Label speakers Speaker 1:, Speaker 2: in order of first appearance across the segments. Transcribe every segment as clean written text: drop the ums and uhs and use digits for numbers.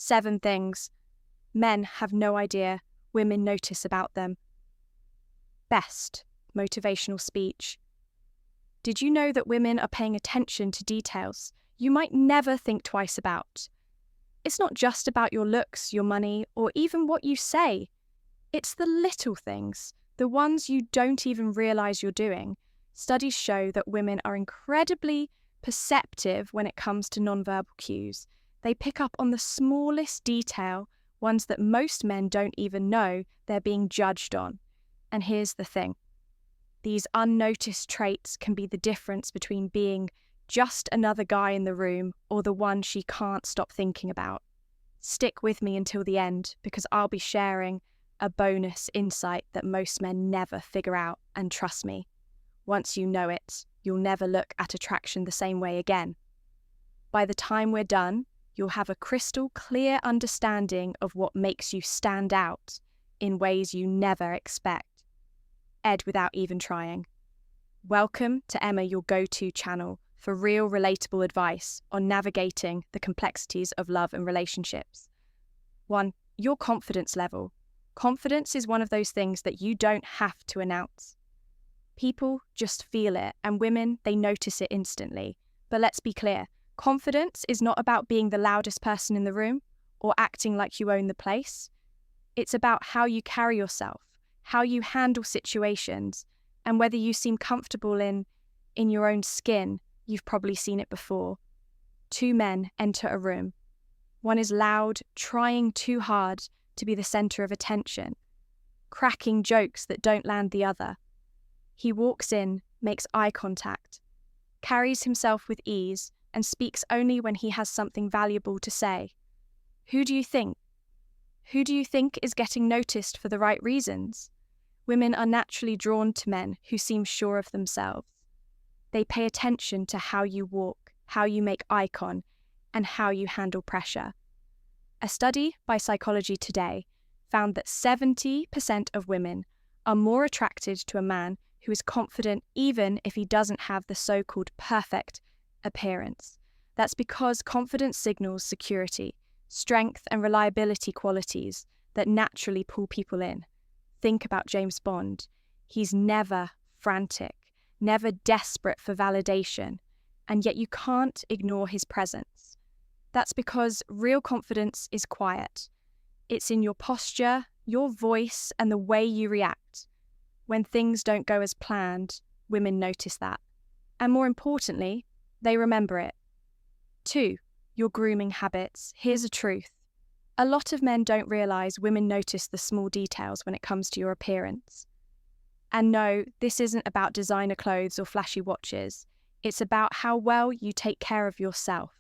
Speaker 1: 7 things men have no idea women notice about them. Best motivational speech. Did you know that women are paying attention to details you might never think twice about? It's not just about your looks, your money, or even what you say. It's the little things, the ones you don't even realize you're doing. Studies show that women are incredibly perceptive when it comes to nonverbal cues. They pick up on the smallest detail, ones that most men don't even know they're being judged on. And here's the thing. These unnoticed traits can be the difference between being just another guy in the room or the one she can't stop thinking about. Stick with me until the end, because I'll be sharing a bonus insight that most men never figure out, and trust me, once you know it, you'll never look at attraction the same way again. By the time we're done, you'll have a crystal clear understanding of what makes you stand out in ways you never expect. Ed without even trying. Welcome to Emma, your go-to channel for real relatable advice on navigating the complexities of love and relationships. 1. Your confidence level. Confidence is one of those things that you don't have to announce. People just feel it, and women, they notice it instantly. But let's be clear, confidence is not about being the loudest person in the room or acting like you own the place. It's about how you carry yourself, how you handle situations, and whether you seem comfortable in your own skin. You've probably seen it before. 2 men enter a room. One is loud, trying too hard to be the center of attention, cracking jokes that don't land the other. He walks in, makes eye contact, carries himself with ease, and speaks only when he has something valuable to say. Who do you think? Who do you think is getting noticed for the right reasons? Women are naturally drawn to men who seem sure of themselves. They pay attention to how you walk, how you make eye contact, and how you handle pressure. A study by Psychology Today found that 70% of women are more attracted to a man who is confident even if he doesn't have the so-called perfect appearance. That's because confidence signals security, strength, and reliability qualities that naturally pull people in. Think about James Bond. He's never frantic, never desperate for validation, and yet you can't ignore his presence. That's because real confidence is quiet. It's in your posture, your voice, and the way you react. When things don't go as planned, women notice that. And more importantly, they remember it. 2. Your grooming habits. Here's the truth. A lot of men don't realize women notice the small details when it comes to your appearance. And no, this isn't about designer clothes or flashy watches. It's about how well you take care of yourself.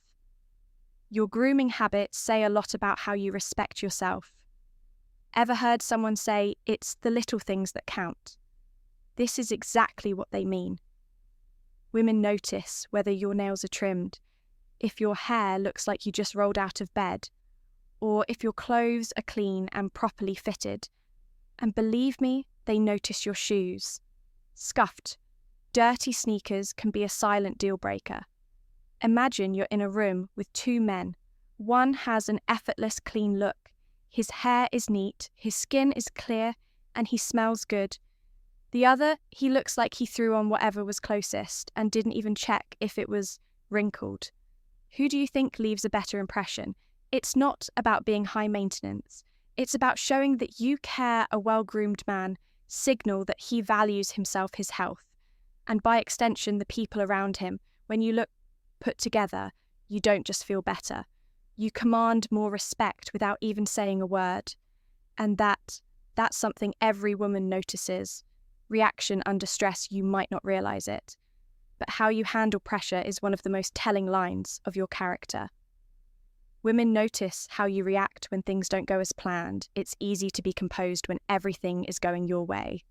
Speaker 1: Your grooming habits say a lot about how you respect yourself. Ever heard someone say, it's the little things that count? This is exactly what they mean. Women notice whether your nails are trimmed, if your hair looks like you just rolled out of bed, or if your clothes are clean and properly fitted. And believe me, they notice your shoes. Scuffed, dirty sneakers can be a silent deal breaker. Imagine you're in a room with 2 men. One has an effortless, clean look. His hair is neat, his skin is clear, and he smells good. The other, he looks like he threw on whatever was closest and didn't even check if it was wrinkled. Who do you think leaves a better impression? It's not about being high maintenance. It's about showing that you care. A well-groomed man signal that he values himself, his health, and by extension, the people around him. When you look put together, you don't just feel better. You command more respect without even saying a word. And that's something every woman notices. Reaction under stress, you might not realize it. But how you handle pressure is one of the most telling lines of your character. Women notice how you react when things don't go as planned. It's easy to be composed when everything is going your way.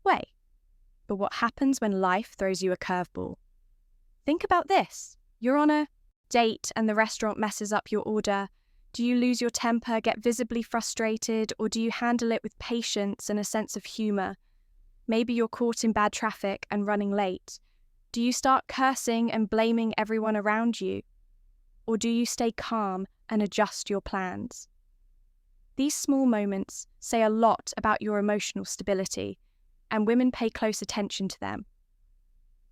Speaker 1: But what happens when life throws you a curveball? Think about this. You're on a date and the restaurant messes up your order. Do you lose your temper, get visibly frustrated, or do you handle it with patience and a sense of humour? Maybe you're caught in bad traffic and running late. Do you start cursing and blaming everyone around you? Or do you stay calm, and adjust your plans. These small moments say a lot about your emotional stability, and women pay close attention to them.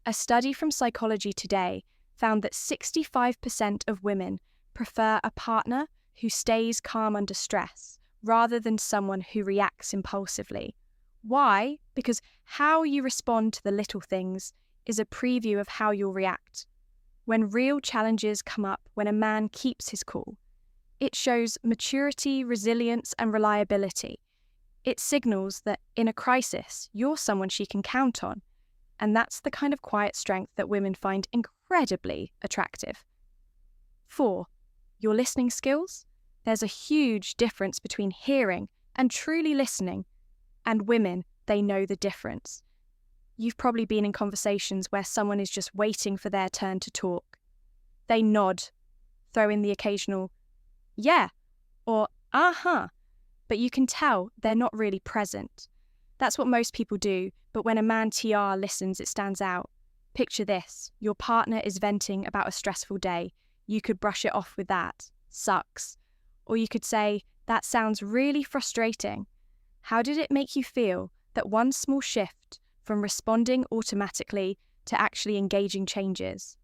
Speaker 1: A study from Psychology Today found that 65% of women prefer a partner who stays calm under stress rather than someone who reacts impulsively. Why? Because how you respond to the little things is a preview of how you'll react. When real challenges come up when a man keeps his cool, it shows maturity, resilience, and reliability. It signals that in a crisis, you're someone she can count on. And that's the kind of quiet strength that women find incredibly attractive. 4. Your listening skills. There's a huge difference between hearing and truly listening. And women, they know the difference. You've probably been in conversations where someone is just waiting for their turn to talk. They nod, throw in the occasional, yeah, or uh-huh, but you can tell they're not really present. That's what most people do, but when a man TR listens, it stands out. Picture this, your partner is venting about a stressful day. You could brush it off with that, sucks. Or you could say, that sounds really frustrating. How did it make you feel that one small shift from responding automatically to actually engaging changes?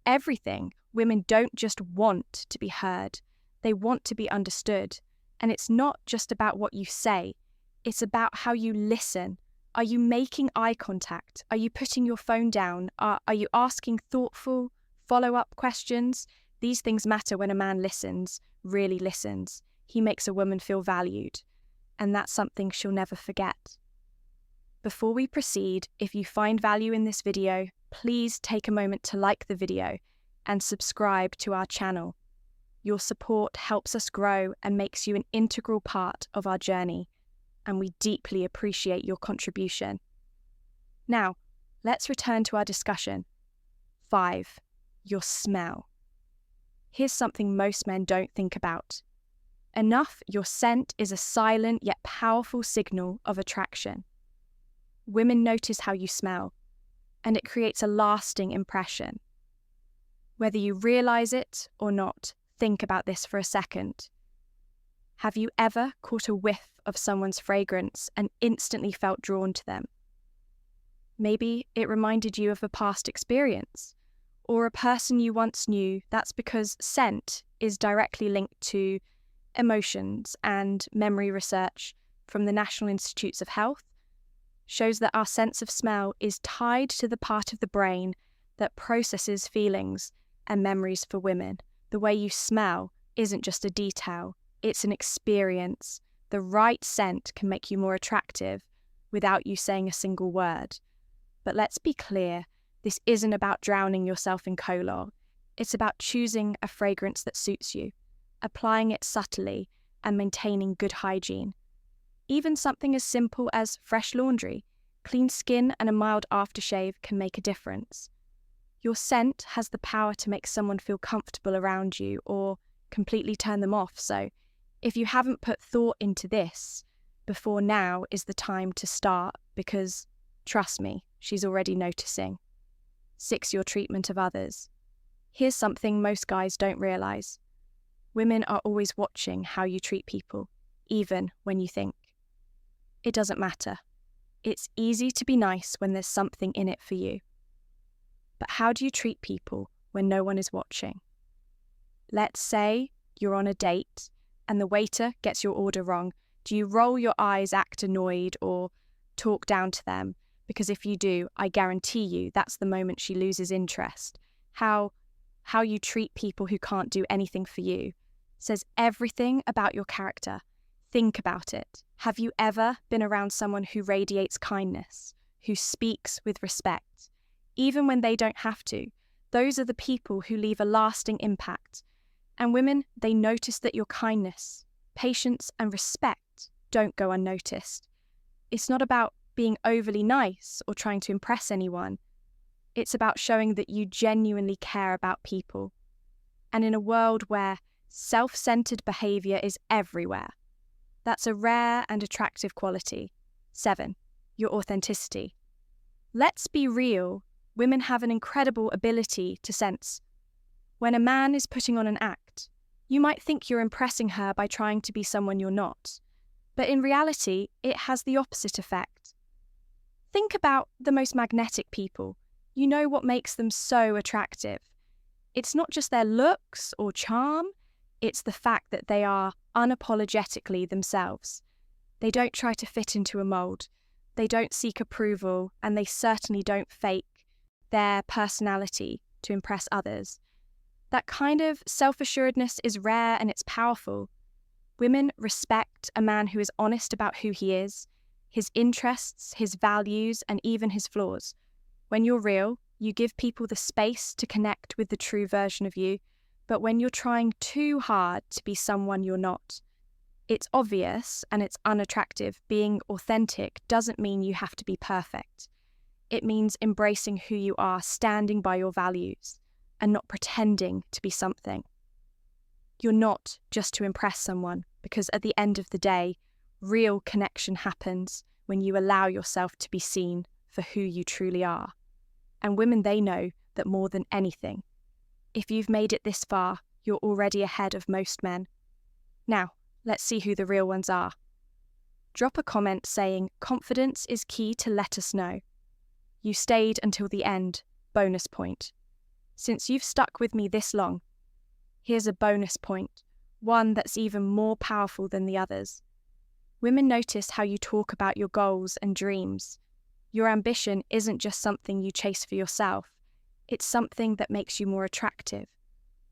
Speaker 1: Everything. Women don't just want to be heard, they want to be understood. And it's not just about what you say, it's about how you listen. Are you making eye contact? Are you putting your phone down? Are you asking thoughtful, follow-up questions? These things matter when a man listens, really listens. He makes a woman feel valued. And that's something she'll never forget. Before we proceed, if you find value in this video, please take a moment to like the video and subscribe to our channel. Your support helps us grow and makes you an integral part of our journey, and we deeply appreciate your contribution. Now, let's return to our discussion. 5. Your smell. Here's something most men don't think about. Enough, your scent is a silent yet powerful signal of attraction. Women notice how you smell, and it creates a lasting impression. Whether you realize it or not, think about this for a second. Have you ever caught a whiff of someone's fragrance and instantly felt drawn to them? Maybe it reminded you of a past experience, or a person you once knew. That's because scent is directly linked to emotions, and memory research from the National Institutes of Health shows that our sense of smell is tied to the part of the brain that processes feelings and memories for women. The way you smell isn't just a detail, it's an experience. The right scent can make you more attractive without you saying a single word. But let's be clear, this isn't about drowning yourself in color. It's about choosing a fragrance that suits you, applying it subtly, and maintaining good hygiene. Even something as simple as fresh laundry, clean skin, and a mild aftershave can make a difference. Your scent has the power to make someone feel comfortable around you or completely turn them off. So if you haven't put thought into this before, now is the time to start, because trust me, she's already noticing. 6. Your treatment of others. Here's something most guys don't realize. Women are always watching how you treat people, even when you think. It doesn't matter. It's easy to be nice when there's something in it for you. But how do you treat people when no one is watching? Let's say you're on a date and the waiter gets your order wrong. Do you roll your eyes, act annoyed, or talk down to them? Because if you do, I guarantee you that's the moment she loses interest. How you treat people who can't do anything for you says everything about your character. Think about it. Have you ever been around someone who radiates kindness, who speaks with respect, even when they don't have to? Those are the people who leave a lasting impact. And women, they notice that your kindness, patience, and respect don't go unnoticed. It's not about being overly nice or trying to impress anyone. It's about showing that you genuinely care about people. And in a world where self-centered behavior is everywhere, that's a rare and attractive quality. 7. Your authenticity. Let's be real, women have an incredible ability to sense when a man is putting on an act, You might think you're impressing her by trying to be someone you're not, but in reality, it has the opposite effect. Think about the most magnetic people. You know what makes them so attractive. It's not just their looks or charm, it's the fact that they are unapologetically themselves. They don't try to fit into a mold, they don't seek approval, and they certainly don't fake their personality to impress others. That kind of self-assuredness is rare and it's powerful. Women respect a man who is honest about who he is, his interests, his values, and even his flaws. When you're real, you give people the space to connect with the true version of you, but when you're trying too hard to be someone you're not, it's obvious and it's unattractive. Being authentic doesn't mean you have to be perfect. It means embracing who you are, standing by your values, and not pretending to be something. You're not just to impress someone, because at the end of the day, real connection happens when you allow yourself to be seen for who you truly are. And women, they know that more than anything. If you've made it this far, you're already ahead of most men. Now, let's see who the real ones are. Drop a comment saying, "Confidence is key to let us know. You stayed until the end, bonus point. Since you've stuck with me this long, here's a bonus point, one that's even more powerful than the others. Women notice how you talk about your goals and dreams. Your ambition isn't just something you chase for yourself, it's something that makes you more attractive.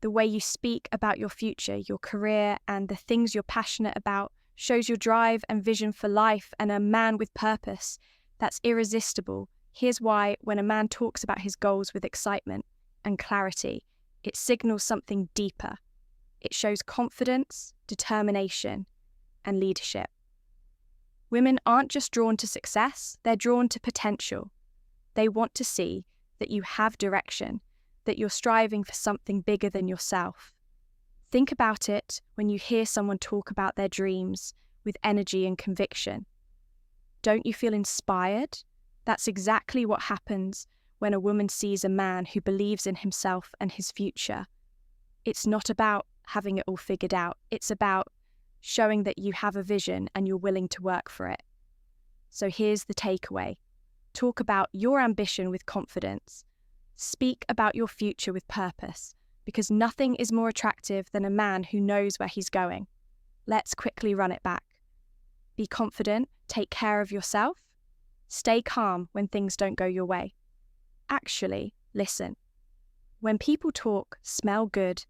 Speaker 1: The way you speak about your future, your career, and the things you're passionate about shows your drive and vision for life and a man with purpose. That's irresistible. Here's why: when a man talks about his goals with excitement and clarity, it signals something deeper. It shows confidence, determination, and leadership. Women aren't just drawn to success, they're drawn to potential. They want to see that you have direction, that you're striving for something bigger than yourself. Think about it when you hear someone talk about their dreams with energy and conviction. Don't you feel inspired? That's exactly what happens when a woman sees a man who believes in himself and his future. It's not about having it all figured out. It's about showing that you have a vision and you're willing to work for it. So here's the takeaway. Talk about your ambition with confidence. Speak about your future with purpose, because nothing is more attractive than a man who knows where he's going. Let's quickly run it back. Be confident, take care of yourself, stay calm when things don't go your way. Actually, listen. When people talk, smell good.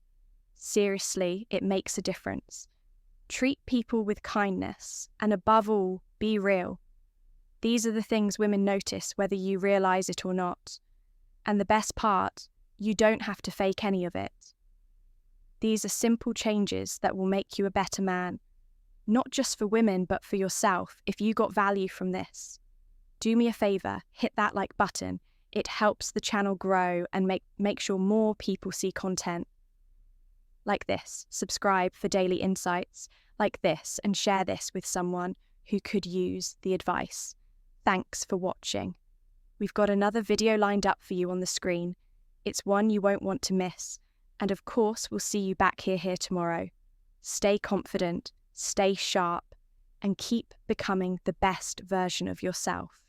Speaker 1: Seriously, it makes a difference. Treat people with kindness, and above all, be real. These are the things women notice whether you realize it or not. And the best part, you don't have to fake any of it. These are simple changes that will make you a better man, not just for women, but for yourself. If you got value from this, do me a favor, hit that like button. It helps the channel grow and make sure more people see content like this. Subscribe for daily insights like this and share this with someone who could use the advice. Thanks for watching. We've got another video lined up for you on the screen. It's one you won't want to miss. And of course, we'll see you back here tomorrow. Stay confident, stay sharp, and keep becoming the best version of yourself.